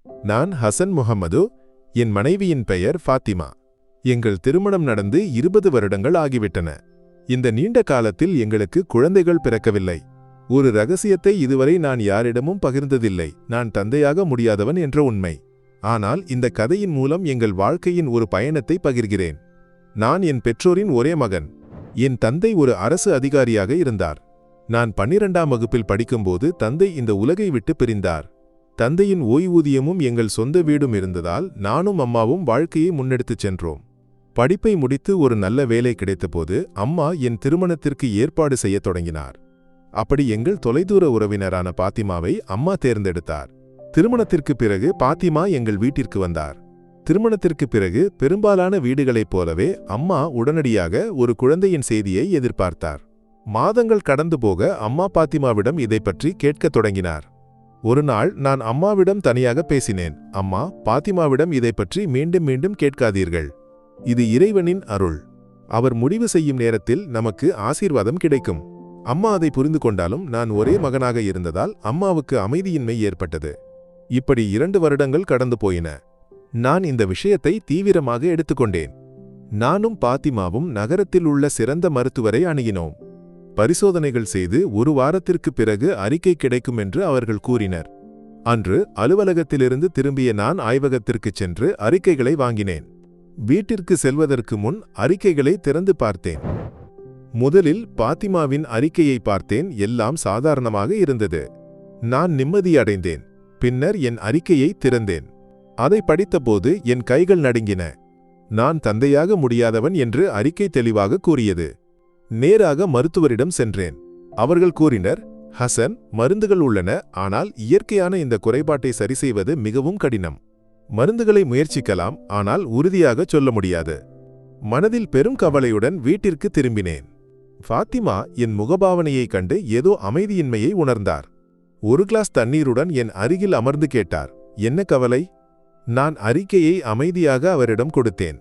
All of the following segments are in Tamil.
நான் ஹசன் முகமது. என் மனைவியின் பெயர் ஃபாத்திமா. எங்கள் திருமணம் நடந்து 20 வருடங்கள் ஆகிவிட்டன. இந்த நீண்ட காலத்தில் எங்களுக்கு குழந்தைகள் பிறக்கவில்லை. ஒரு ரகசியத்தை இதுவரை நான் யாரிடமும் பகிர்ந்ததில்லை. நான் தந்தையாக முடியாதவன் என்ற உண்மை. ஆனால் இந்த கதையின் மூலம் எங்கள் வாழ்க்கையின் ஒரு பயணத்தை பகிர்கிறேன். நான் என் பெற்றோரின் ஒரே மகன். என் தந்தை ஒரு அரசு அதிகாரியாக இருந்தார். நான் 12ஆம் வகுப்பில் படிக்கும்போது தந்தை இந்த உலகை விட்டு பிரிந்தார். தந்தையின் ஓய்வூதியமும் எங்கள் சொந்த வீடும் இருந்ததால் நானும் அம்மாவும் வாழ்க்கையை முன்னெடுத்துச் சென்றோம். படிப்பை முடித்து ஒரு நல்ல வேலை கிடைத்தபோது அம்மா என் திருமணத்திற்கு ஏற்பாடு செய்யத் தொடங்கினார். அப்படி எங்கள் தொலைதூர உறவினரான பாத்திமாவை அம்மா தேர்ந்தெடுத்தார். திருமணத்திற்கு பிறகு பாத்திமா எங்கள் வீட்டிற்கு வந்தார். திருமணத்திற்கு பிறகு பெரும்பாலான வீடுகளைப் போலவே அம்மா உடனடியாக ஒரு குழந்தையின் செய்தியை எதிர்பார்த்தார். மாதங்கள் கடந்து போக அம்மா பாத்திமாவிடம் இதை பற்றி கேட்கத் தொடங்கினார். ஒரு நாள் நான் அம்மாவிடம் தனியாக பேசினேன். அம்மா, பாத்திமாவிடம் இதை பற்றி மீண்டும் மீண்டும் கேட்காதீர்கள். இது இறைவனின் அருள். அவர் முடிவு செய்யும் நேரத்தில் நமக்கு ஆசீர்வாதம் கிடைக்கும். அம்மா அதை புரிந்து கொண்டாலும் நான் ஒரே மகனாக இருந்ததால் அம்மாவுக்கு அமைதியின்மை ஏற்பட்டது. இப்படி 2 வருடங்கள் கடந்து போயின. நான் இந்த விஷயத்தை தீவிரமாக எடுத்துக்கொண்டேன். நானும் பாத்திமாவும் நகரத்தில் உள்ள சிறந்த மருத்துவரை அணுகினோம். பரிசோதனைகள் செய்து 1 வாரத்திற்கு பிறகு அறிக்கை கிடைக்கும் என்று அவர்கள் கூறினர். அன்று அலுவலகத்திலிருந்து திரும்பிய நான் ஆய்வகத்திற்குச் சென்று அறிக்கைகளை வாங்கினேன். வீட்டிற்கு செல்வதற்கு முன் அறிக்கைகளை திறந்து பார்த்தேன். முதலில் பாத்திமாவின் அறிக்கையை பார்த்தேன். எல்லாம் சாதாரணமாக இருந்தது. நான் நிம்மதியடைந்தேன். பின்னர் என் அறிக்கையை திறந்தேன். அதை படித்தபோது என் கைகள் நடுங்கின. நான் தந்தையாக முடியாதவன் என்று அறிக்கை தெளிவாக கூறியது. நேராக மருத்துவரிடம் சென்றேன். அவர்கள் கூறினர், ஹசன், மருந்துகள் உள்ளன, ஆனால் இயற்கையான இந்த குறைபாட்டை சரிசெய்வது மிகவும் கடினம். மருந்துகளை முயற்சிக்கலாம், ஆனால் உறுதியாக சொல்ல முடியாது. மனதில் பெரும் கவலையுடன் வீட்டிற்கு திரும்பினேன். ஃபாத்திமா என் முகபாவனையைக் கண்டு ஏதோ அமைதியின்மையை உணர்ந்தார். 1 கிளாஸ் தண்ணீருடன் என் அருகில் அமர்ந்து கேட்டார், என்ன கவலை? நான் அறிக்கையை அமைதியாக அவரிடம் கொடுத்தேன்.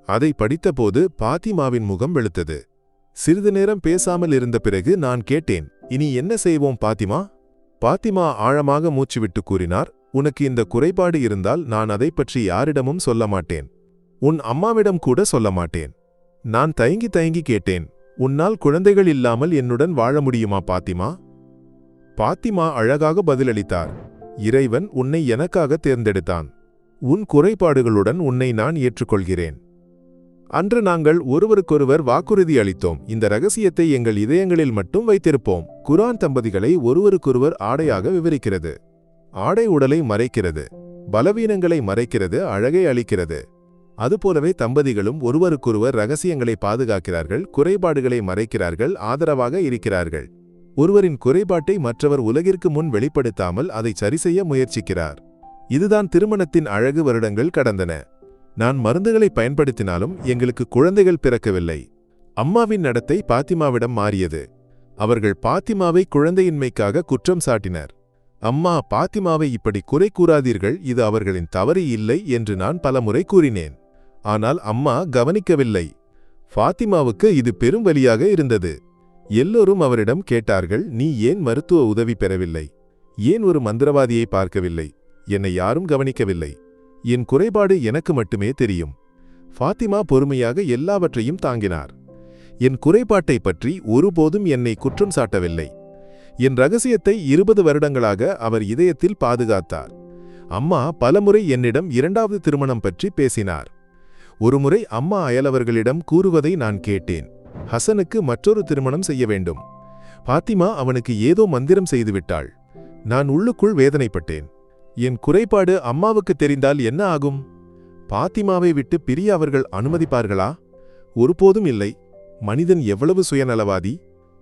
அதை படித்தபோது பாத்திமாவின் முகம் வெளுத்தது. சிறிது நேரம் பேசாமல் இருந்த பிறகு நான் கேட்டேன், இனி என்ன செய்வோம் பாத்திமா? பாத்திமா ஆழமாக மூச்சுவிட்டு கூறினார், உனக்கு இந்த குறைபாடு இருந்தால் நான் அதை பற்றி யாரிடமும் சொல்ல மாட்டேன். உன் அம்மாவிடம் கூட சொல்ல மாட்டேன். நான் தயங்கி தயங்கி கேட்டேன், உன்னால் குழந்தைகள் இல்லாமல் என்னுடன் வாழ முடியுமா பாத்திமா? பாத்திமா அழகாக பதிலளித்தார், இறைவன் உன்னை எனக்காக தேர்ந்தெடுத்தான். உன் குறைபாடுகளுடன் உன்னை நான் ஏற்றுக்கொள்கிறேன். அன்று நாங்கள் ஒருவருக்கொருவர் வாக்குறுதி அளித்தோம். இந்த ரகசியத்தை எங்கள் இதயங்களில் மட்டும் வைத்திருப்போம். குர்ஆன் தம்பதிகளை ஒருவருக்கொருவர் ஆடையாக விவரிக்கிறது. ஆடை உடலை மறைக்கிறது, பலவீனங்களை மறைக்கிறது, அழகை அளிக்கிறது. அதுபோலவே தம்பதிகளும் ஒருவருக்கொருவர் ரகசியங்களை பாதுகாக்கிறார்கள், குறைபாடுகளை மறைக்கிறார்கள், ஆதரவாக இருக்கிறார்கள். ஒருவரின் குறைபாட்டை மற்றவர் உலகிற்கு முன் வெளிப்படுத்தாமல் அதை சரிசெய்ய முயற்சிக்கிறார். இதுதான் திருமணத்தின் அழகு. வருடங்கள் கடந்தன. நான் மருந்துகளை பயன்படுத்தினாலும் எங்களுக்கு குழந்தைகள் பிறக்கவில்லை. அம்மாவின் நடத்தை பாத்திமாவிடம் மாறியது. அவர்கள் பாத்திமாவை குழந்தையின்மைக்காக குற்றம் சாட்டினர். அம்மா, பாத்திமாவை இப்படி குறை கூறாதீர்கள், இது அவர்களின் தவறு இல்லை என்று நான் பலமுறை கூறினேன். ஆனால் அம்மா கவனிக்கவில்லை. ஃபாத்திமாவுக்கு இது பெரும் வலியாக இருந்தது. எல்லோரும் அவரிடம் கேட்டார்கள், நீ ஏன் மருத்துவ உதவி பெறவில்லை? ஏன் ஒரு மந்திரவாதியை பார்க்கவில்லை? என்னை யாரும் கவனிக்கவில்லை. என் குறைபாடு எனக்கு மட்டுமே தெரியும். ஃபாத்திமா பொறுமையாக எல்லாவற்றையும் தாங்கினார். என் குறைபாட்டை பற்றி ஒருபோதும் என்னை குற்றம் சாட்டவில்லை. என் ரகசியத்தை 20 வருடங்களாக அவர் இதயத்தில் பாதுகாத்தார். அம்மா பலமுறை என்னிடம் 2வது திருமணம் பற்றி பேசினார். ஒருமுறை அம்மா அயலவர்களிடம் கூறுவதை நான் கேட்டேன், ஹசனுக்கு மற்றொரு திருமணம் செய்ய வேண்டும். பாத்திமா அவனுக்கு ஏதோ மந்திரம் செய்துவிட்டாள். நான் உள்ளுக்குள் வேதனைப்பட்டேன். என் குறைபாடு அம்மாவுக்கு தெரிந்தால் என்ன ஆகும்? பாத்திமாவை விட்டு பிரிய அவர்கள் அனுமதிப்பார்களா? ஒருபோதும் இல்லை. மனிதன் எவ்வளவு சுயநலவாதி!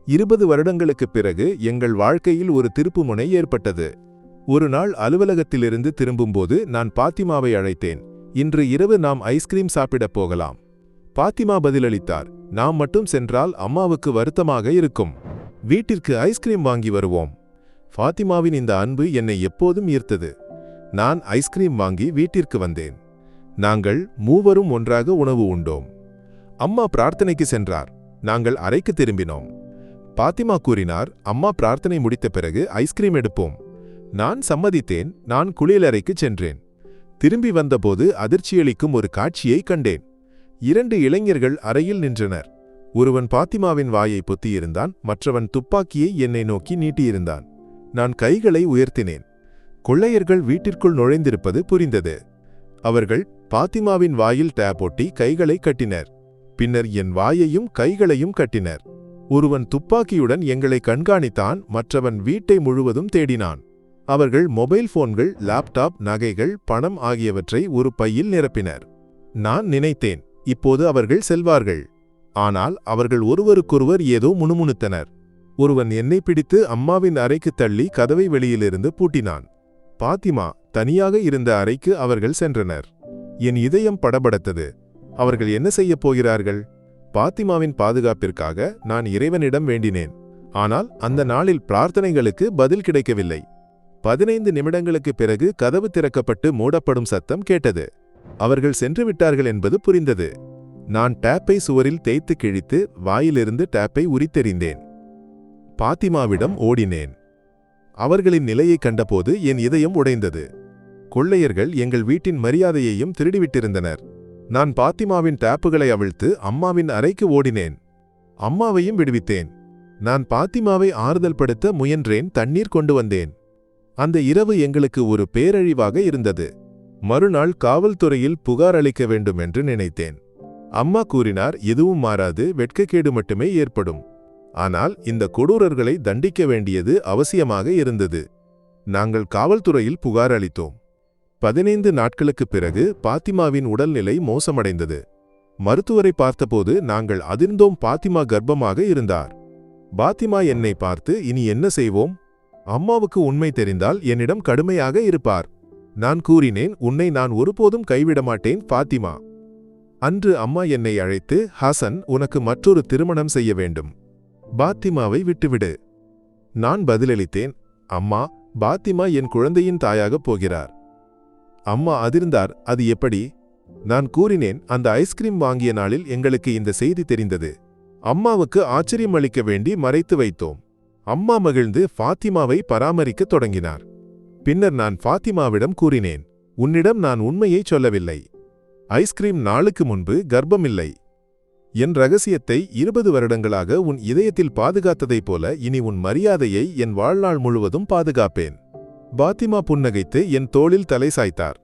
20 வருடங்களுக்குப் பிறகு எங்கள் வாழ்க்கையில் ஒரு திருப்புமுனை ஏற்பட்டது. ஒரு நாள் அலுவலகத்திலிருந்து திரும்பும்போது நான் பாத்திமாவை அழைத்தேன். இன்று இரவு நாம் ஐஸ்கிரீம் சாப்பிடப் போகலாம். பாத்திமா பதிலளித்தார், நாம் மட்டும் சென்றால் அம்மாவுக்கு வருத்தமாக இருக்கும். வீட்டிற்கு ஐஸ்கிரீம் வாங்கி வருவோம். ஃபாத்திமாவின் இந்த அன்பு என்னை எப்போதும் ஈர்த்தது. நான் ஐஸ்கிரீம் வாங்கி வீட்டிற்கு வந்தேன். நாங்கள் மூவரும் ஒன்றாக உணவு உண்டோம். அம்மா பிரார்த்தனைக்கு சென்றார். நாங்கள் அறைக்கு திரும்பினோம். பாத்திமா கூறினார், அம்மா பிரார்த்தனை முடித்த பிறகு ஐஸ்கிரீம் எடுப்போம். நான் சம்மதித்தேன். நான் குளியலறைக்குச் சென்றேன். திரும்பி வந்தபோது அதிர்ச்சியளிக்கும் ஒரு காட்சியை கண்டேன். 2 இளைஞர்கள் அறையில் நின்றனர். ஒருவன் பாத்திமாவின் வாயை பொத்தியிருந்தான், மற்றவன் துப்பாக்கியை என்னை நோக்கி நீட்டியிருந்தான். நான் கைகளை உயர்த்தினேன். கொள்ளையர்கள் வீட்டிற்குள் நுழைந்திருப்பது புரிந்தது. அவர்கள் பாத்திமாவின் வாயில் டேப் ஒட்டி கைகளை கட்டினர். பின்னர் என் வாயையும் கைகளையும் கட்டினர். ஒருவன் துப்பாக்கியுடன் எங்களை கண்காணித்தான், மற்றவன் வீட்டை முழுவதும் தேடினான். அவர்கள் மொபைல் போன்கள், லேப்டாப், நகைகள், பணம் ஆகியவற்றை ஒரு பையில் நிரப்பினர். நான் நினைத்தேன், இப்போது அவர்கள் செல்வார்கள். ஆனால் அவர்கள் ஒருவருக்கொருவர் ஏதோ முணுமுணுத்தனர். ஒருவன் என்னை பிடித்து அம்மாவின் அறைக்கு தள்ளி கதவை வெளியிலிருந்து பூட்டினான். பாத்திமா தனியாக இருந்த அறைக்கு அவர்கள் சென்றனர். என் இதயம் படபடத்தது. அவர்கள் என்ன செய்யப் போகிறார்கள்? பாத்திமாவின் பாதுகாப்பிற்காக நான் இறைவனிடம் வேண்டினேன். ஆனால் அந்த நாளில் பிரார்த்தனைகளுக்கு பதில் கிடைக்கவில்லை. 15 நிமிடங்களுக்குப் பிறகு கதவு திறக்கப்பட்டு மூடப்படும் சத்தம் கேட்டது. அவர்கள் சென்று விட்டார்கள் என்பது புரிந்தது. நான் டேப்பை சுவரில் தேய்த்து கிழித்து வாயிலிருந்து டேப்பை உரித்தெறிந்தேன். பாத்திமாவிடம் ஓடினேன். அவர்களின் நிலையை கண்டபோது என் இதயம் உடைந்தது. கொள்ளையர்கள் எங்கள் வீட்டின் மரியாதையையும் திருடிவிட்டிருந்தனர். நான் பாத்திமாவின் டேப்புகளை அவிழ்த்து அம்மாவின் அறைக்கு ஓடினேன். அம்மாவையும் விடுவித்தேன். நான் பாத்திமாவை ஆறுதல் படுத்த முயன்றேன். தண்ணீர் கொண்டு வந்தேன். அந்த இரவு எங்களுக்கு ஒரு பேரழிவாக இருந்தது. மறுநாள் காவல்துறையில் புகார் அளிக்க வேண்டும் என்று நினைத்தேன். அம்மா கூறினார், எதுவும் மாறாது, வெட்கக்கேடு மட்டுமே ஏற்படும். ஆனால் இந்த கொடூரர்களை தண்டிக்க வேண்டியது அவசியமாக இருந்தது. நாங்கள் காவல்துறையில் புகார் அளித்தோம். 15 நாட்களுக்குப் பிறகு பாத்திமாவின் உடல்நிலை மோசமடைந்தது. மருத்துவரை பார்த்தபோது நாங்கள் அதிர்ந்தோம். பாத்திமா கர்ப்பமாக இருந்தார். பாத்திமா என்னை பார்த்து, இனி என்ன செய்வோம்? அம்மாவுக்கு உண்மை தெரிந்தால் என்னிடம் கடுமையாக இருப்பார். நான் கூறினேன், உன்னை நான் ஒருபோதும் கைவிடமாட்டேன் பாத்திமா. அன்று அம்மா என்னை அழைத்து, ஹசன், உனக்கு மற்றொரு திருமணம் செய்ய வேண்டும். பாத்திமாவை விட்டுவிடு. நான் பதிலளித்தேன், அம்மா, பாத்திமா என் குழந்தையின் தாயாகப் போகிறார். அம்மா அதிர்ந்தார். அது எப்படி? நான் கூறினேன், அந்த ஐஸ்கிரீம் வாங்கிய நாளில் எங்களுக்கு இந்த செய்தி தெரிந்தது. அம்மாவுக்கு ஆச்சரியம் அளிக்க வேண்டி மறைத்து வைத்தோம். அம்மா மகிழ்ந்து ஃபாத்திமாவை பராமரிக்கத் தொடங்கினார். பின்னர் நான் ஃபாத்திமாவிடம் கூறினேன், உன்னிடம் நான் உண்மையை சொல்லவில்லை. ஐஸ்கிரீம் நாளுக்கு முன்பு கர்ப்பமில்லை. என் ரகசியத்தை 20 வருடங்களாக உன் இதயத்தில் பாதுகாத்ததைப் போல இனி உன் மரியாதையை என் வாழ்நாள் முழுவதும் பாதுகாப்பேன். பாத்திமா புன்னகைத்து என் தோளில் தலை சாய்த்தார்.